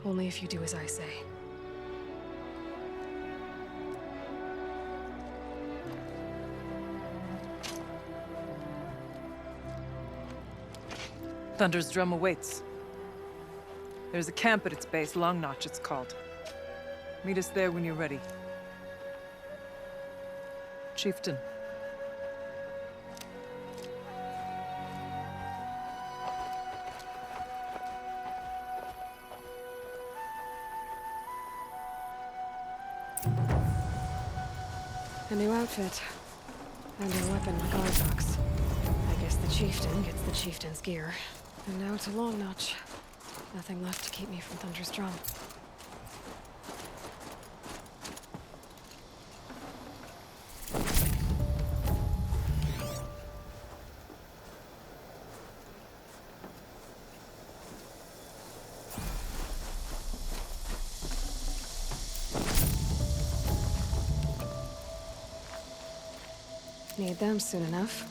Only if you do as I say. Thunder's drum awaits. There's a camp at its base, Long Notch it's called. Meet us there when you're ready. Chieftain. A new outfit. And a weapon like Arzox. I guess the chieftain gets the chieftain's gear. And now to Long Notch. Nothing left to keep me from Thunder's drum. Need them soon enough.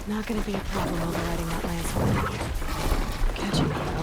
Not gonna be a problem overriding that lance already. Catching me, though.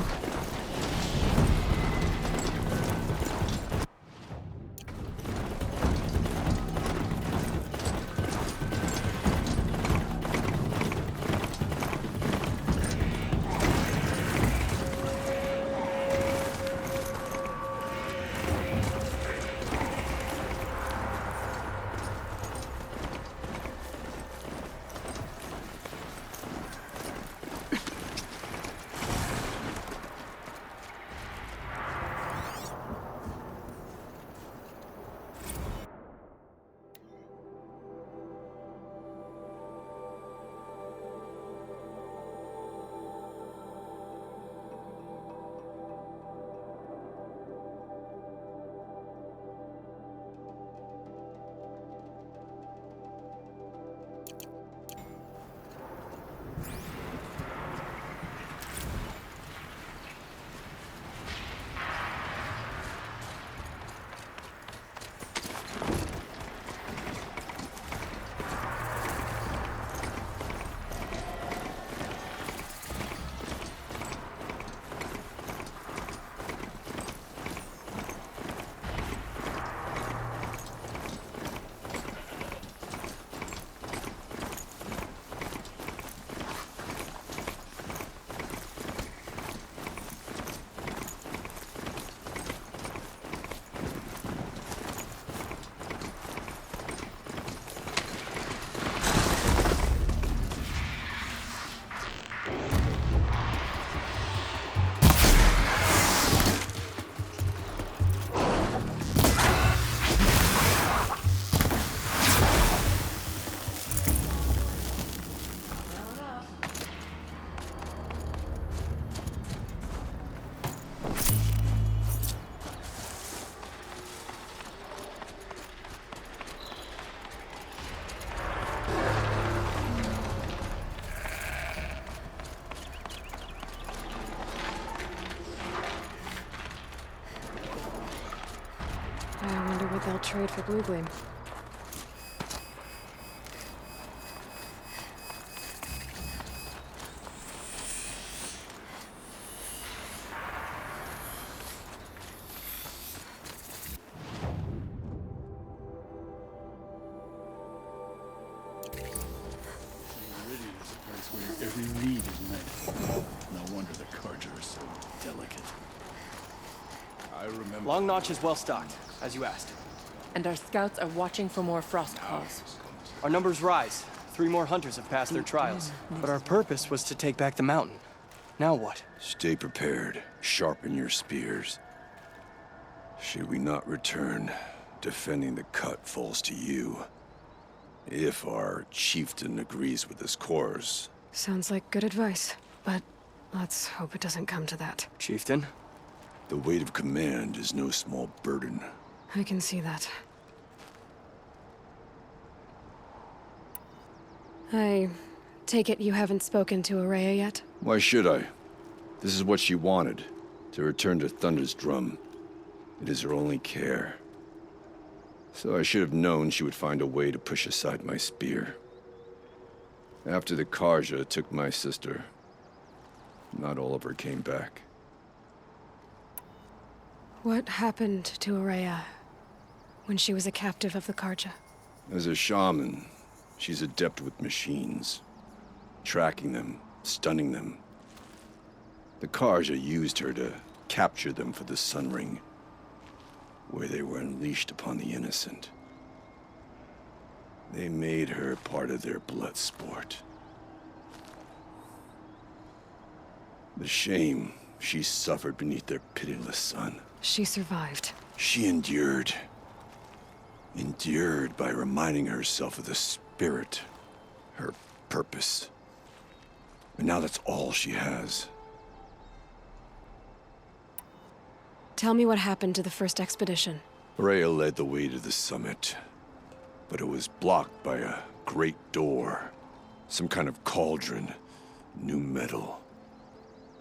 trade for blue gleam. Where every need is met. No wonder the Carja are so delicate. I remember. Long Notch is well stocked, as you asked. And our scouts are watching for more frost claws. Our numbers rise. 3 more hunters have passed their trials. But our purpose was to take back the mountain. Now what? Stay prepared. Sharpen your spears. Should we not return, defending the cut falls to you. If our chieftain agrees with this course. Sounds like good advice, but let's hope it doesn't come to that. Chieftain? The weight of command is no small burden. I can see that. I take it you haven't spoken to Araya yet? Why should I? This is what she wanted, to return to Thunder's drum. It is her only care. So I should have known she would find a way to push aside my spear. After the Carja took my sister, not all of her came back. What happened to Araya when she was a captive of the Carja? As a shaman, she's adept with machines. Tracking them, stunning them. The Carja used her to capture them for the Sun Ring, where they were unleashed upon the innocent. They made her part of their blood sport. The shame she suffered beneath their pitiless sun. She survived. She endured. Endured by reminding herself of the spirit, her purpose. And now that's all she has. Tell me what happened to the first expedition. Rhea led the way to the summit, but it was blocked by a great door. Some kind of cauldron, new metal.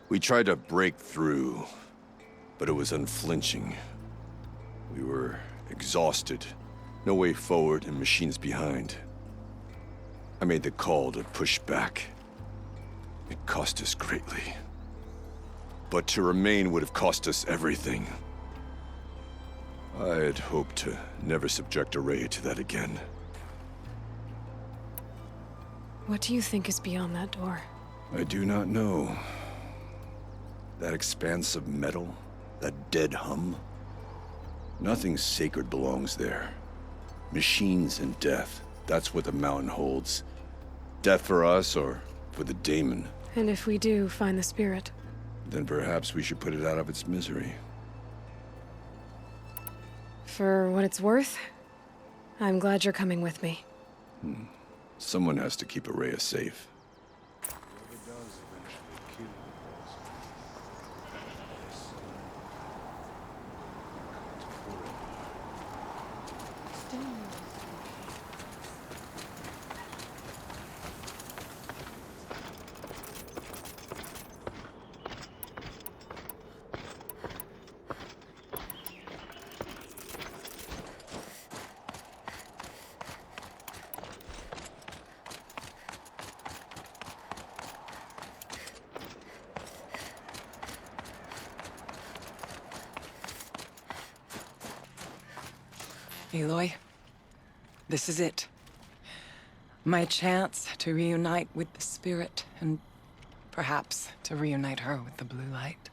We tried to break through, but it was unflinching. We were exhausted, no way forward and machines behind. I made the call to push back. It cost us greatly. But to remain would have cost us everything. I had hoped to never subject Araya to that again. What do you think is beyond that door? I do not know. That expanse of metal, that dead hum. Nothing sacred belongs there. Machines and death, that's what the mountain holds. Death for us or for the daemon. And if we do find the spirit? Then perhaps we should put it out of its misery. For what it's worth, I'm glad you're coming with me. Someone has to keep Araya safe. Aloy, this is it. My chance to reunite with the spirit, and perhaps to reunite her with the blue light.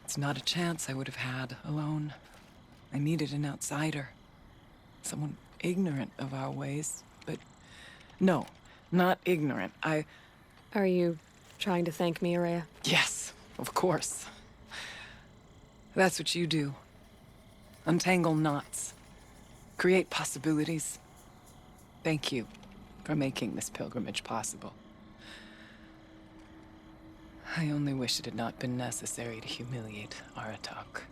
It's not a chance I would have had alone. I needed an outsider. Someone ignorant of our ways, but no, not ignorant. Are you trying to thank me, Araya? Yes, of course. That's what you do. Untangle knots. Create possibilities. Thank you for making this pilgrimage possible. I only wish it had not been necessary to humiliate Aratak.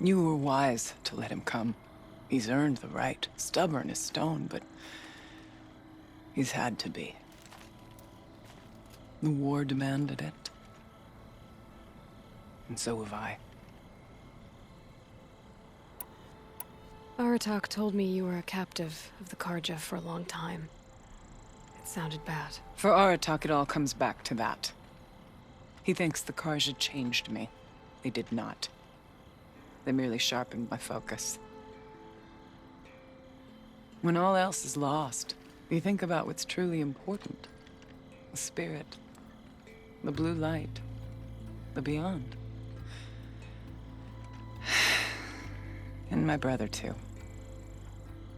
You were wise to let him come. He's earned the right. Stubborn as stone, but he's had to be. The war demanded it. And so have I. Aratak told me you were a captive of the Karja for a long time. It sounded bad. For Aratak, it all comes back to that. He thinks the Karja changed me. They did not. They merely sharpened my focus. When all else is lost, you think about what's truly important. The spirit. The blue light. The beyond. And my brother, too.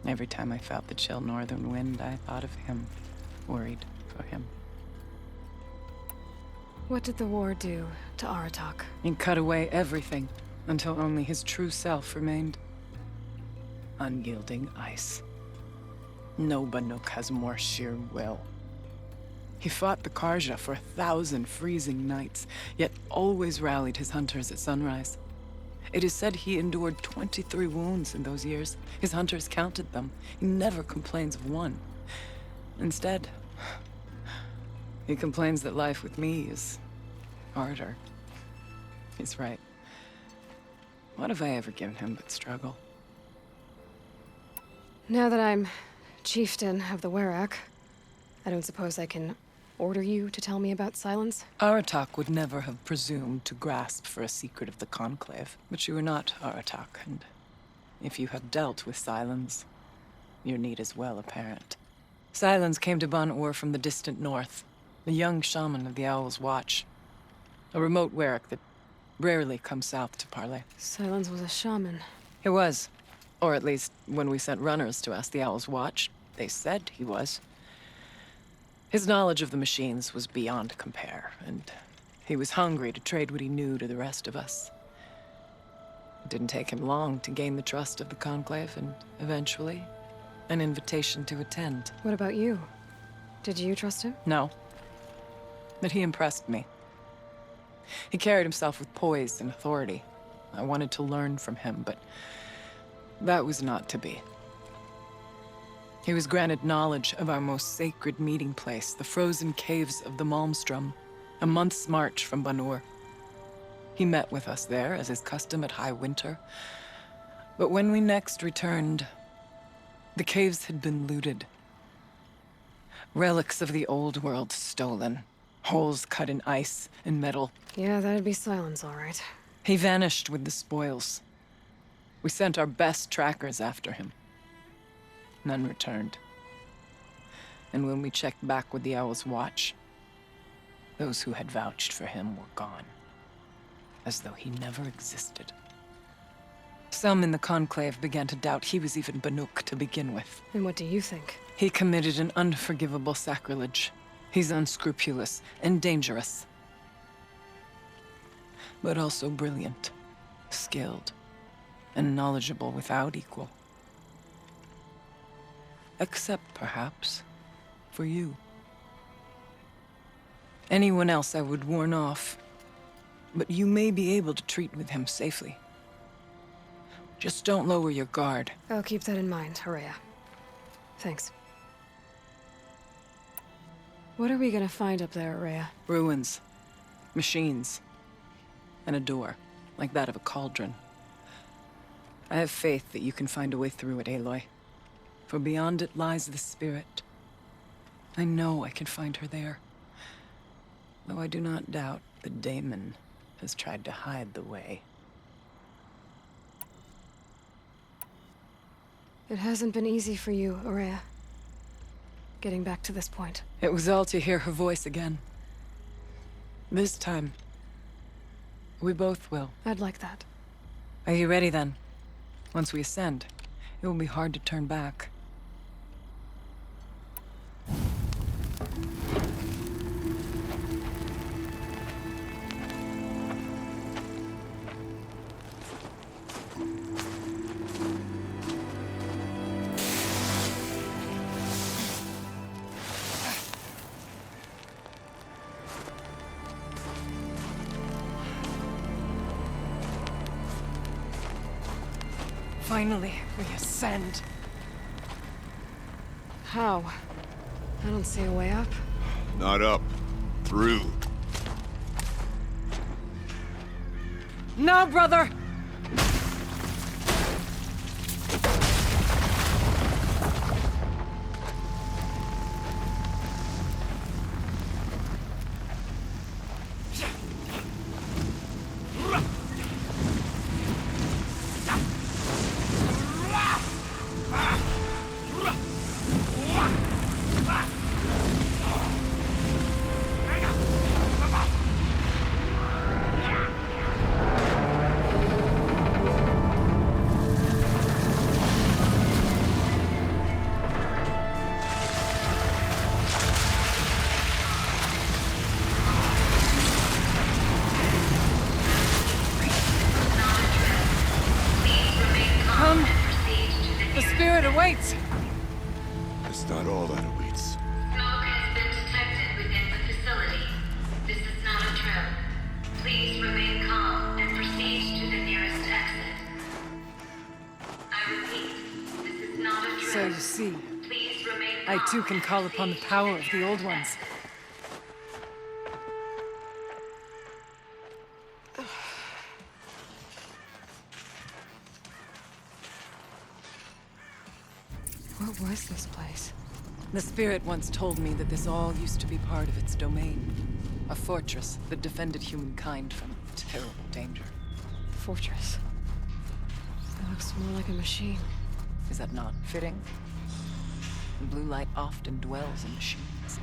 Every time I felt the chill northern wind, I thought of him. Worried for him. What did the war do to Aratak? It cut away everything, until only his true self remained. Unyielding ice. No Banuk has more sheer will. He fought the Karja for 1,000 freezing nights, yet always rallied his hunters at sunrise. It is said he endured 23 wounds in those years. His hunters counted them. He never complains of one. Instead, he complains that life with me is harder. He's right. What have I ever given him but struggle? Now that I'm chieftain of the Werak, I don't suppose I can order you to tell me about Silence? Aratak would never have presumed to grasp for a secret of the Conclave. But you are not Aratak, and if you have dealt with Silence, your need is well apparent. Silence came to Ban-Ur from the distant north, a young shaman of the Owl's Watch. A remote Werak that rarely comes south to parley. Silence was a shaman. He was. Or at least, when we sent runners to ask the Owl's Watch, they said he was. His knowledge of the machines was beyond compare, and he was hungry to trade what he knew to the rest of us. It didn't take him long to gain the trust of the Conclave, and eventually, an invitation to attend. What about you? Did you trust him? No. But he impressed me. He carried himself with poise and authority. I wanted to learn from him, but that was not to be. He was granted knowledge of our most sacred meeting place, the frozen caves of the Malmstrom, a month's march from Ban-Ur. He met with us there, as is custom at high winter. But when we next returned, the caves had been looted. Relics of the old world stolen. Holes cut in ice and metal. Yeah, that'd be Silence, all right. He vanished with the spoils. We sent our best trackers after him. None returned. And when we checked back with the Owl's Watch, those who had vouched for him were gone. As though he never existed. Some in the Conclave began to doubt he was even Banuk to begin with. And what do you think? He committed an unforgivable sacrilege. He's unscrupulous and dangerous. But also brilliant, skilled, and knowledgeable without equal. Except, perhaps, for you. Anyone else I would warn off, but you may be able to treat with him safely. Just don't lower your guard. I'll keep that in mind, Horea. Thanks. What are we gonna find up there, Horea? Ruins, machines, and a door, like that of a cauldron. I have faith that you can find a way through it, Aloy. For beyond it lies the spirit. I know I can find her there. Though I do not doubt that Daemon has tried to hide the way. It hasn't been easy for you, Horea. Getting back to this point. It was all to hear her voice again. This time, we both will. I'd like that. Are you ready then? Once we ascend, it will be hard to turn back. Finally, we ascend. How? I don't see a way up. Not up. Through. No, brother! Please remain calm and proceed to the nearest exit. I repeat, this is not a drill. So you see, Please remain I calm too can and call upon the proceed to power of the old nearest ones. exit. What was this place? The spirit once told me that this all used to be part of its domain. A fortress that defended humankind from terrible danger. Fortress. It looks more like a machine. Is that not fitting? The blue light often dwells in machines.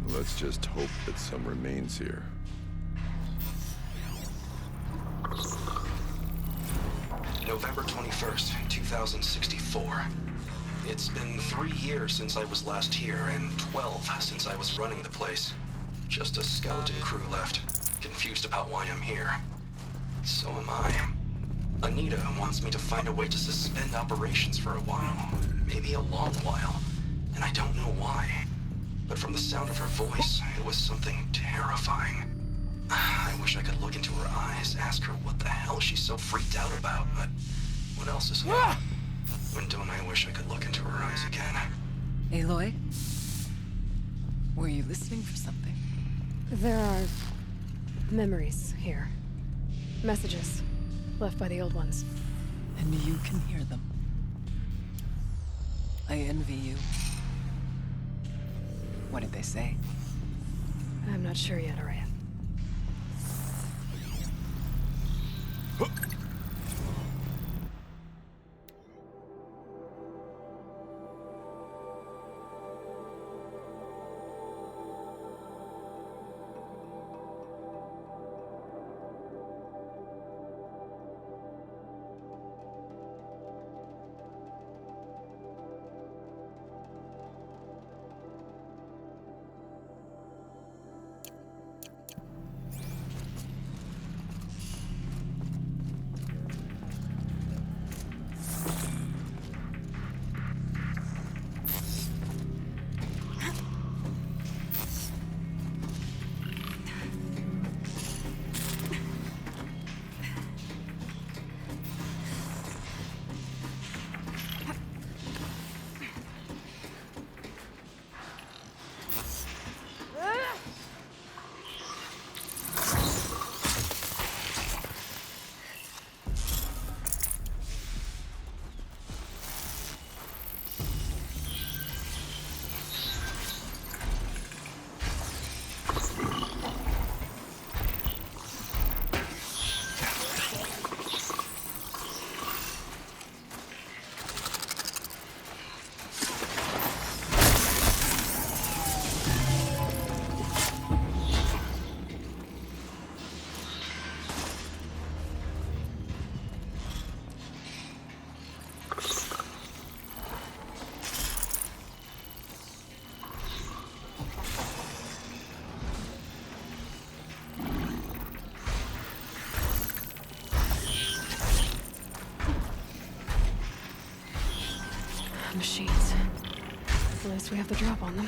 Let's just hope that some remains here. November 21st, 2064. It's been 3 years since I was last here, and 12 since I was running the place. Just a skeleton crew left, confused about why I'm here. So am I. Anita wants me to find a way to suspend operations for a while, maybe a long while, and I don't know why. But from the sound of her voice, it was something terrifying. I wish I could look into her eyes, ask her what the hell she's so freaked out about, but what else is new? When don't I wish I could look into her eyes again? Aloy? Were you listening for something? There are memories here. Messages left by the old ones. And you can hear them. I envy you. What did they say? I'm not sure yet, Araya. Machines. At least we have the drop on them.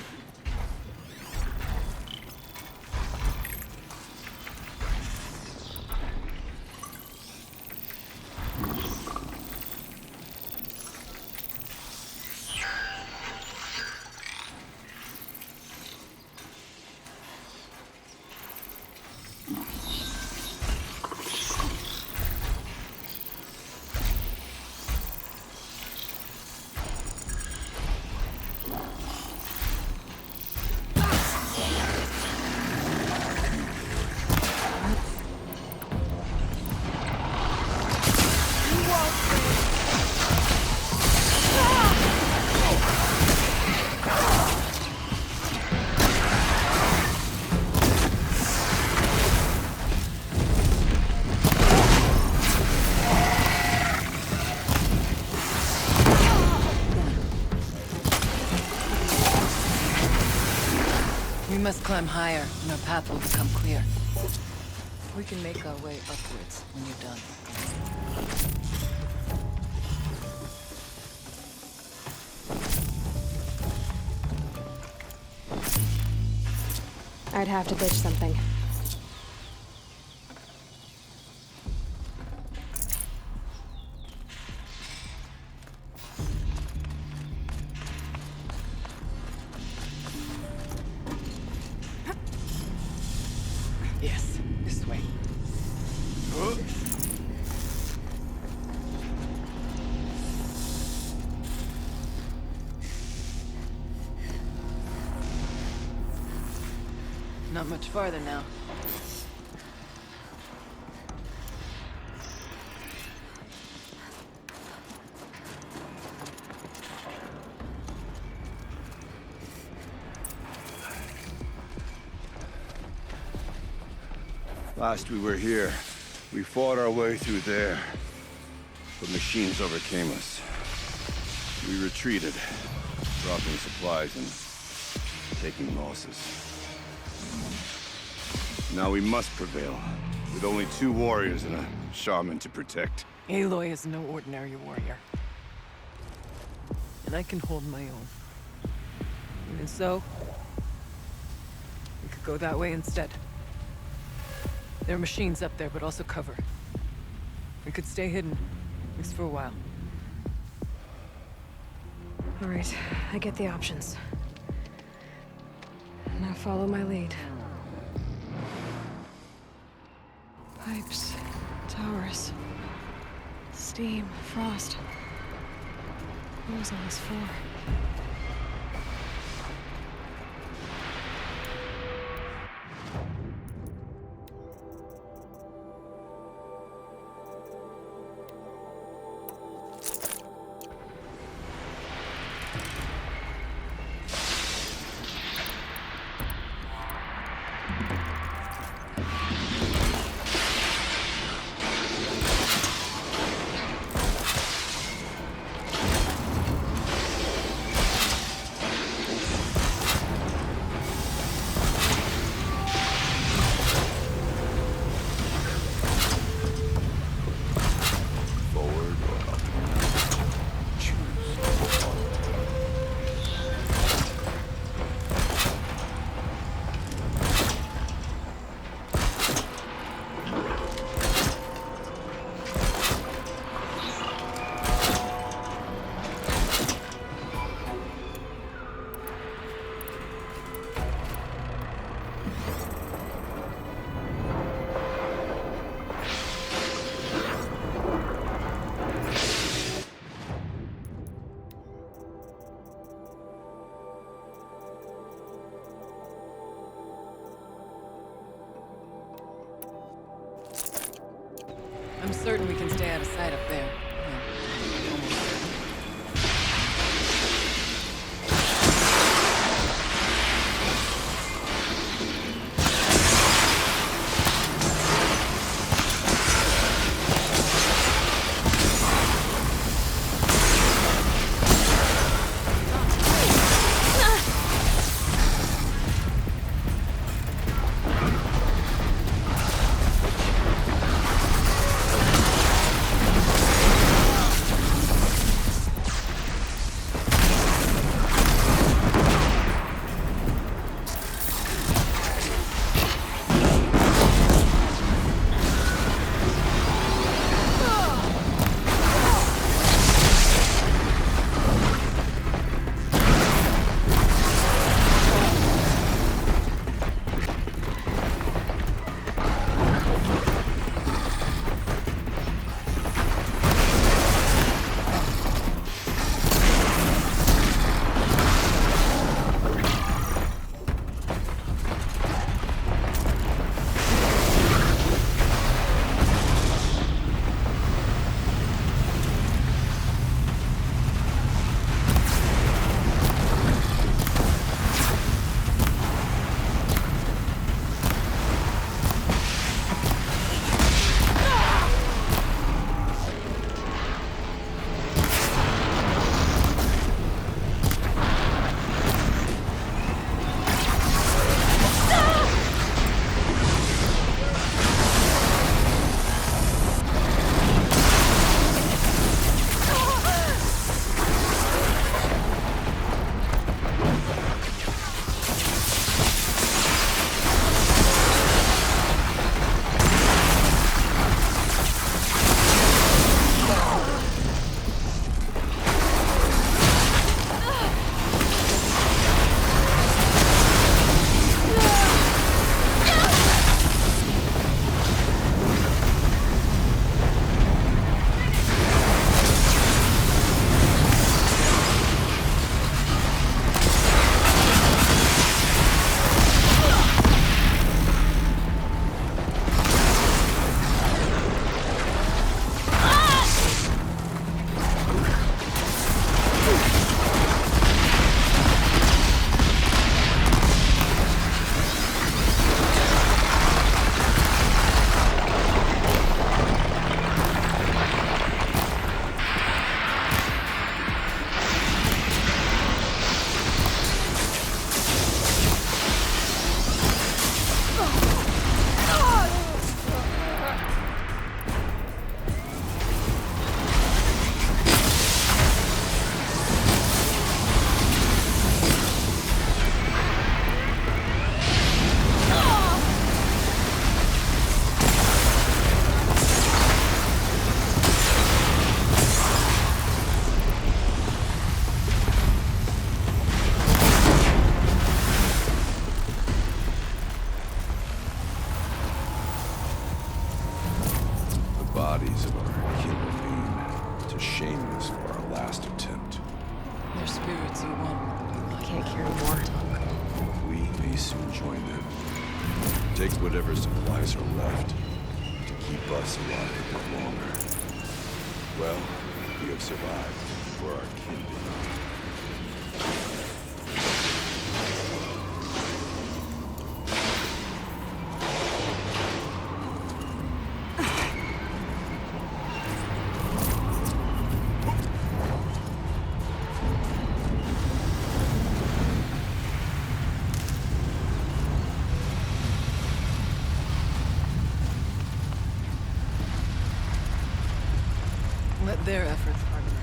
We must climb higher, and our path will become clear. We can make our way upwards when you're done. I'd have to ditch something. Not much farther now. Last we were here, we fought our way through there. But machines overcame us. We retreated, dropping supplies and taking losses. Now we must prevail, with only 2 warriors and a shaman to protect. Aloy is no ordinary warrior. And I can hold my own. Even so, we could go that way instead. There are machines up there, but also cover. We could stay hidden, at least for a while. All right, I get the options. Now follow my lead. Pipes, towers, steam, frost. What was all this for? I'm certain we can stay out of sight up there. Yeah, almost certain. we soon join them. Takes whatever supplies are left to keep us alive a bit longer. Well, we have survived for our kindred. Let their efforts harden them.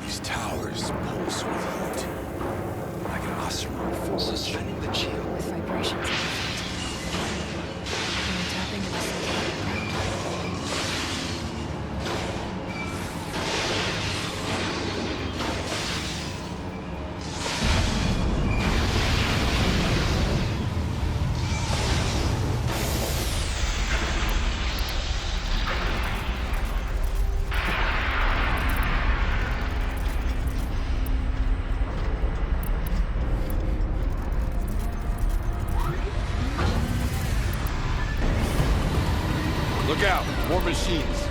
These towers pulse with heat, like an ocelot force. Suspending the shield. With vibrations. I'm tapping into something underground. Look out! More machines!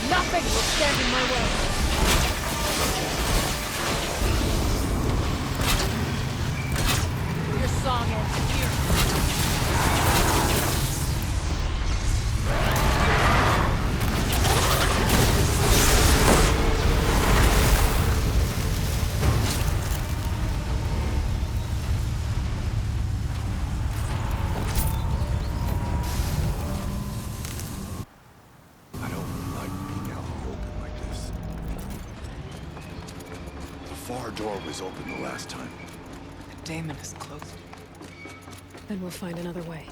Nothing will stand in my way. Your song ends here. I don't like being out in the open like this. The far door was open the last time. The daemon is closed. Then we'll find another way.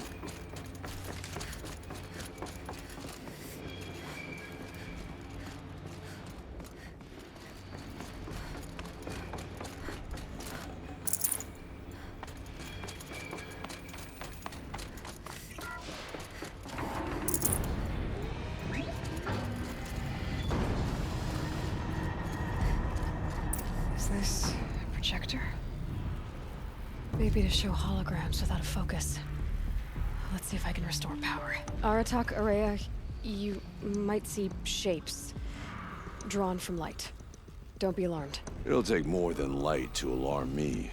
Is this a projector? Maybe to show holograms without a focus. Let's see if I can restore power. Aratak, Araya, you might see shapes drawn from light. Don't be alarmed. It'll take more than light to alarm me.